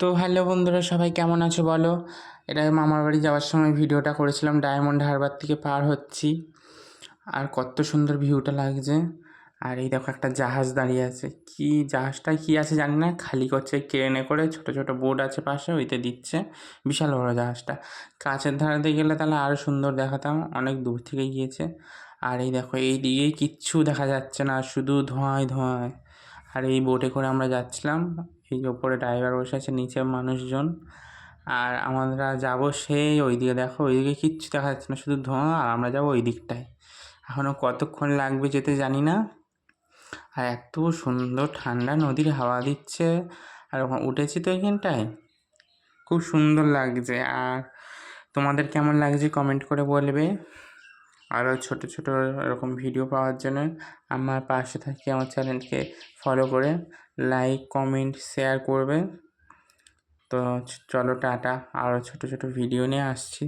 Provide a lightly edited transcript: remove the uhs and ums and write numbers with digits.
তো হ্যালো বন্ধুরা, সবাই কেমন আছো বলো। এটা মামার বাড়ি যাওয়ার সময় ভিডিওটা করেছিলাম, ডায়মন্ড হারবার থেকে পার হচ্ছি আর কত সুন্দর ভিউটা লাগছে। আর এই দেখো একটা জাহাজ দাঁড়িয়ে আছে, কি জাহাজটায় কি আছে জানি না, খালি করছে ক্রেনে করে, ছোট ছোট বোট আছে পাশে, ওইতে দিচ্ছে। বিশাল বড় জাহাজটা, কাছের ধারে দিয়ে গেলে তাহলে আরও সুন্দর দেখাতাম, অনেক দূর থেকে গিয়েছে। আর এই দেখো এই দিকে কিচ্ছু দেখা যাচ্ছে না, শুধু ধোঁয়ায় ধোঁয়ায়। আর এই বোটে করে আমরা যাচ্ছিলাম, এই যে ওপরে ড্রাইভার বসে আছে, নিচে মানুষজন। আর আমরা যাব সেই ওইদিকে, দেখো ওইদিকে কিচ্ছু দেখা যাচ্ছে না, শুধু ধোঁয়া, আর আমরা যাবো ওই দিকটায়। এখনও কতক্ষণ লাগবে যেতে জানি না। আর এত সুন্দর ঠান্ডা নদীর হাওয়া দিচ্ছে, আর ওখানে উঠেছি তো এইখানটায়, খুব সুন্দর লাগছে। আর তোমাদের কেমন লাগছে কমেন্ট করে বলবে। আরও ছোট ছোট এরকম ভিডিও পাওয়ার জন্য আমার পাশে থাকি, আমার চ্যানেলকে ফলো করে লাইক কমেন্ট শেয়ার করবে। তো চলো টাটা, আরও ছোট ছোট ভিডিও নিয়ে আসছি।